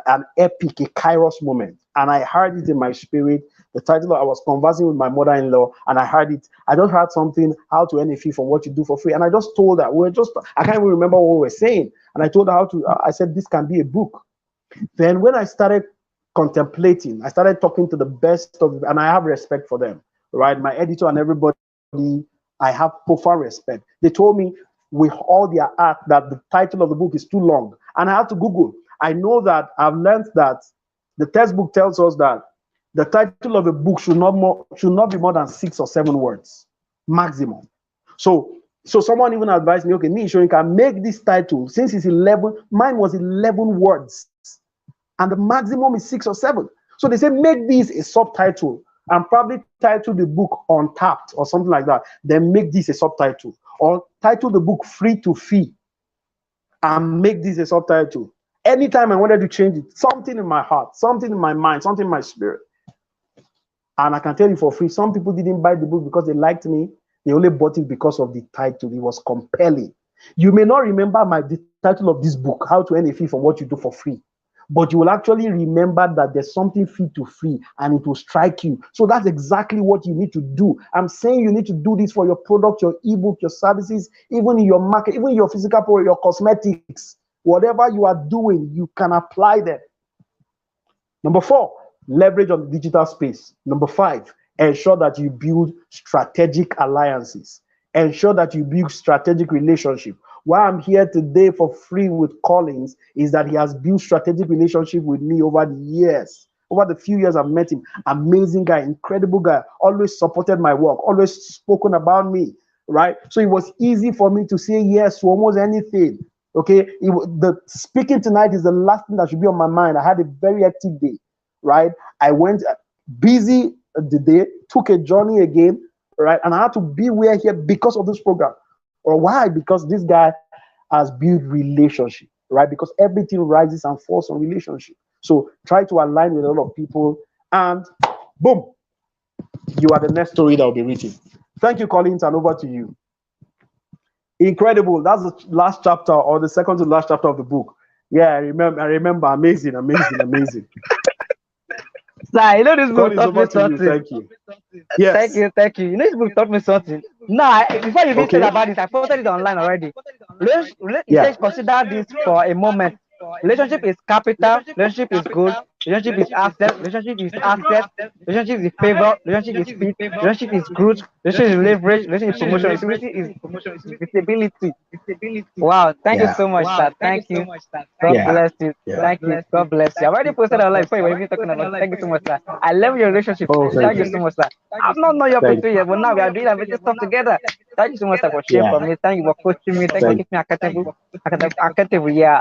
an epic, a kairos moment. And I heard it in my spirit. The title, I was conversing with my mother-in-law, and I heard it. I just heard something, how to earn a fee from what you do for free. And I just told her, I can't even remember what we were saying. And I told her I said, this can be a book. Then when I started contemplating, I started talking to the best of, and I have respect for them, right? My editor and everybody, I have profound respect. They told me with all their art that the title of the book is too long. And I had to Google. I know that I've learned that the textbook tells us that the title of a book should not be more than 6 or 7 words, maximum. So someone even advised me, okay, Niyi Soyinka, make this title, since it's 11, mine was 11 words, and the maximum is 6 or 7. So they say, make this a subtitle, and probably title the book Untapped or something like that. Then make this a subtitle, or title the book Free to Fee, and make this a subtitle. Anytime I wanted to change it, something in my heart, something in my mind, something in my spirit. And I can tell you for free, some people didn't buy the book because they liked me. They only bought it because of the title. It was compelling. You may not remember the title of this book, How to Earn a Fee from What You Do for Free. but you will actually remember that there's something fit to free and it will strike you. So that's exactly what you need to do. I'm saying you need to do this for your product, your ebook, your services, even in your market, even your physical product, your cosmetics, whatever you are doing, you can apply them. Number 4, leverage on the digital space. Number 5, ensure that you build strategic alliances. Ensure that you build strategic relationship. Why I'm here today for free with Collins is that he has built strategic relationship with me over the years. Over the few years I've met him, amazing guy, incredible guy, always supported my work, always spoken about me, right? So it was easy for me to say yes to almost anything. Okay, the speaking tonight is the last thing that should be on my mind. I had a very hectic day, right? I went busy the day, took a journey again, right? And I had to be where here because of this program. Or why? Because this guy has built relationship, right? Because everything rises and falls on relationship. So try to align with a lot of people, and boom, you are the next story that will be written. Thank you, Collins, and over to you. Incredible. That's the last chapter, or the second to last chapter of the book. Yeah, I remember. Amazing. Sir, you know this book Collins, taught me over to you. something. Thank you. Yes. Thank you. You know this book taught me something. No, before you even said about it, I posted it online already. You said consider this for a moment. Relationship is capital, relationship is good, relationship is asset, relationship is favor, relationship is speed, relationship is growth, relationship is leverage, relationship is promotion, relationship is visibility. Wow, thank you so much, sir. Thank you. God bless you. Thank you. God bless you. I already posted online before you were even talking about it. Thank you so much, sir. I love your relationship. Oh, Thank you so much, sir. I've not known you for 2 years, but now we are doing everything stuff together. Thank you so much, sir, for sharing for me. Thank you for coaching me. Thank you for keeping me accountable.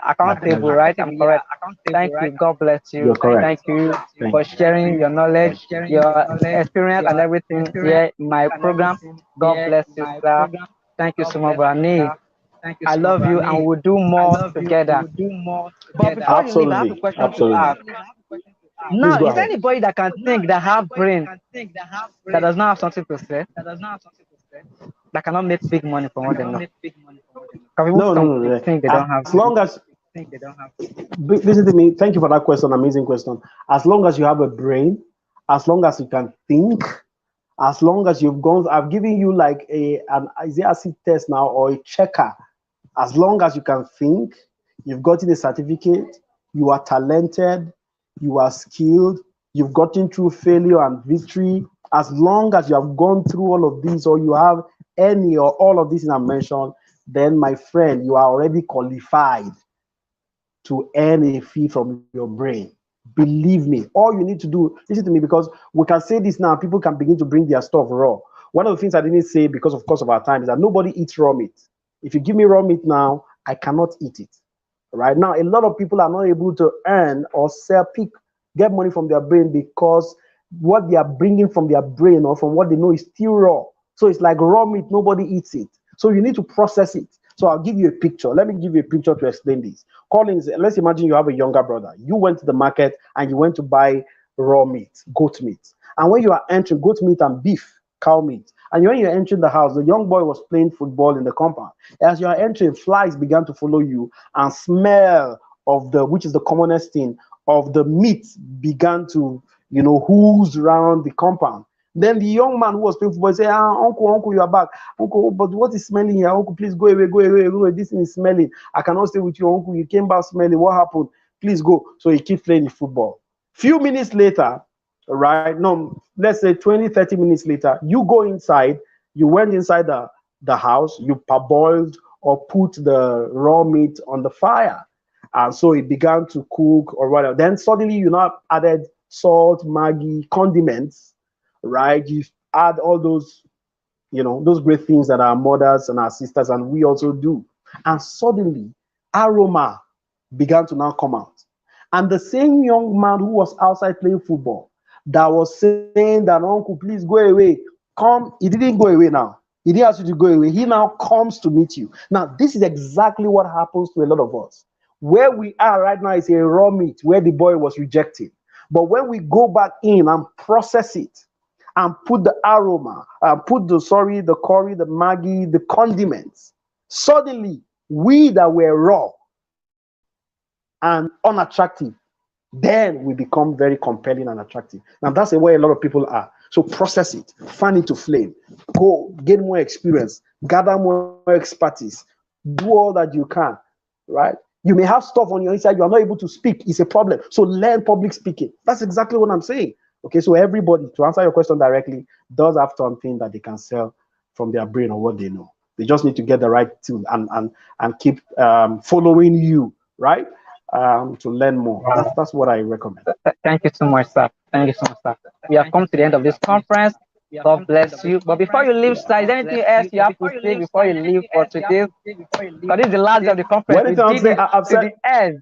Accountable, right? I'm correct. Thank you. God bless you. You're correct. Thank you for sharing your knowledge, your experience, and everything here in my program. God bless you, sir. Thank you so much, Brani. I love you, and we'll do more together. But before you leave, I have a question to ask. Now, is there anybody that can think, that have brain, that does not have something to say, that cannot make big money from what they know? No. Think they don't have. As long as, listen to me. Thank you for that question. Amazing question. As long as you have a brain, as long as you can think, as long as you've gone, I've given you like an acid test now, or a checker. As long as you can think, you've gotten a certificate, you are talented, you are skilled, you've gotten through failure and victory. As long as you have gone through all of these, or you have any or all of these I mentioned, then my friend, you are already qualified to earn a fee from your brain. Believe me. All you need to do, listen to me, because we can say this now, people can begin to bring their stuff raw. One of the things I didn't say because of course of our time is that nobody eats raw meat. If you give me raw meat now, I cannot eat it. Right now, a lot of people are not able to earn or sell, get money from their brain, because what they are bringing from their brain or from what they know is still raw. So it's like raw meat, nobody eats it. So you need to process it. So I'll give you a picture. Let me give you a picture to explain this. Collins, let's imagine you have a younger brother. You went to the market and you went to buy raw meat, goat meat. And when you are entering goat meat and beef, cow meat, and when you're entering the house, the young boy was playing football in the compound. As you are entering, flies began to follow you, and smell of the, which is the commonest thing, of the meat began to, ooze around the compound. Then the young man who was playing football said, uncle, you are back. Uncle, but what is smelling here? Uncle, please go away. This thing is smelling. I cannot stay with you, uncle. You came back smelling. What happened? Please go. So he keeps playing the football. Few minutes later, right? No, let's say 20, 30 minutes later, you go inside, you went inside the house, you parboiled or put the raw meat on the fire. And so it began to cook or whatever. Then suddenly you now added salt, Maggi, condiments, right? You add all those, those great things that our mothers and our sisters and we also do. And suddenly aroma began to now come out. And the same young man who was outside playing football, that was saying that, uncle, please go away. Come, he didn't go away now. He didn't ask you to go away. He now comes to meet you. Now, this is exactly what happens to a lot of us. Where we are right now is a raw meat where the boy was rejected. But when we go back in and process it and put the aroma, put the curry, the Maggi, the condiments, suddenly we that were raw and unattractive then we become very compelling and attractive. Now that's the way a lot of people are. So process it, fan it to flame, go get more experience, gather more expertise, do all that you can, right? You may have stuff on your inside, you are not able to speak, it's a problem. So learn public speaking. That's exactly what I'm saying. Okay, so everybody, to answer your question directly, does have something that they can sell from their brain or what they know. They just need to get the right tool and keep following you, right? To learn more. That's what I recommend. Thank you so much, sir. Thank you so much, sir. We have come to the end of this conference. God bless you. But before you leave, sir, is there anything else you have to say before you leave for today? Because this is the last day of the conference. When it comes to the end.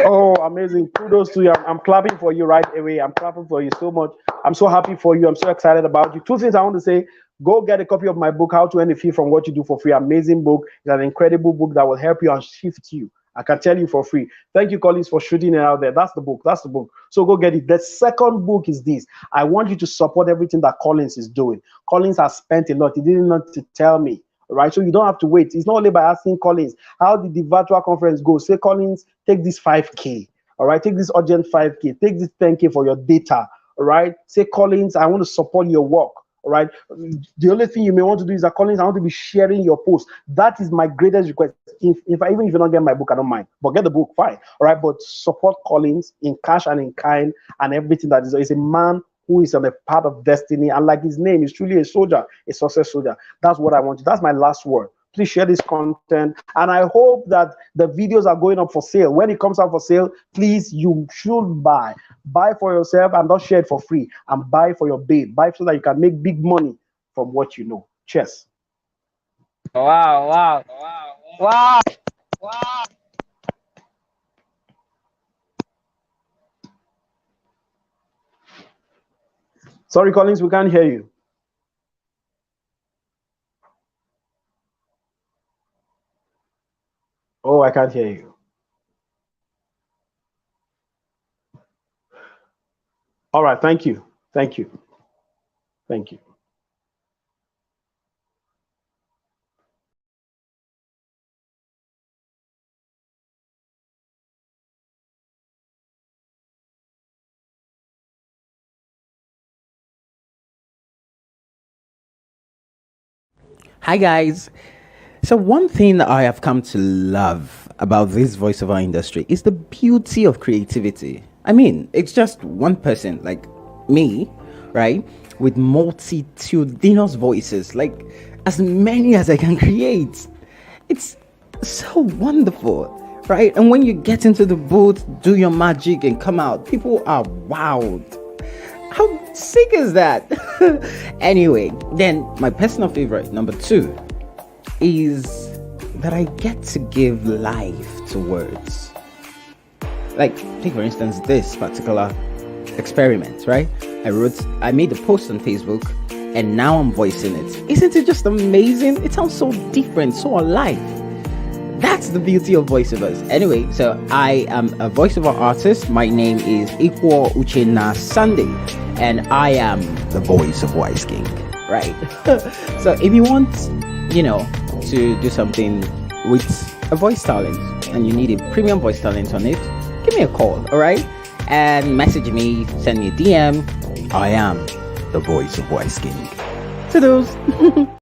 Oh, amazing. Kudos to you. I'm clapping for you right away. I'm clapping for you so much. I'm so happy for you. I'm so excited about you. Two things I want to say. Go get a copy of my book, How to Earn a Fee from What You Do for Free. Amazing book. It's an incredible book that will help you and shift you. I can tell you for free. Thank you, Collins, for shooting it out there. That's the book. That's the book. So go get it. The second book is this. I want you to support everything that Collins is doing. Collins has spent a lot. He didn't want to tell me. Right? So you don't have to wait. It's not only by asking Collins, how did the virtual conference go? Say, Collins, take this 5K. All right. Take this urgent 5K. Take this 10K for your data. All right. Say, Collins, I want to support your work. All right. The only thing you may want to do is that, Collins, I want to be sharing your post. That is my greatest request. Even if you don't get my book, I don't mind. But get the book, fine. All right. But support Collins in cash and in kind and everything that is a man who is on a path of destiny. And like his name is truly a soldier, a success soldier. That's what I want to. That's my last word. Please share this content. And I hope that the videos are going up for sale. When it comes out for sale, please, you should buy. Buy for yourself and not share it for free. And buy for your babe. Buy so that you can make big money from what you know. Cheers. Wow, wow, wow, wow, wow. Sorry, Collins, we can't hear you. Oh, I can't hear you. All right, thank you. Thank you. Thank you. Hi guys. So one thing that I have come to love about this voiceover industry is the beauty of creativity. I mean, it's just one person like me, right? With multitudinous voices, like as many as I can create. It's so wonderful, right? And when you get into the booth, do your magic and come out, people are wowed. How sick is that? Anyway, then my personal favorite, number 2, is that I get to give life to words. Like, take for instance this particular experiment, right? I made a post on Facebook and now I'm voicing it. Isn't it just amazing? It sounds so different, so alive. That's the beauty of voiceovers. Anyway, so I am a voiceover artist. My name is Ikwo Uchenna Sunday, and I am the voice of Wise King, right? So if you want, to do something with a voice talent and you need a premium voice talent on it, give me a call, all right? And message me, send me a DM. I am the voice of Wise King. To those.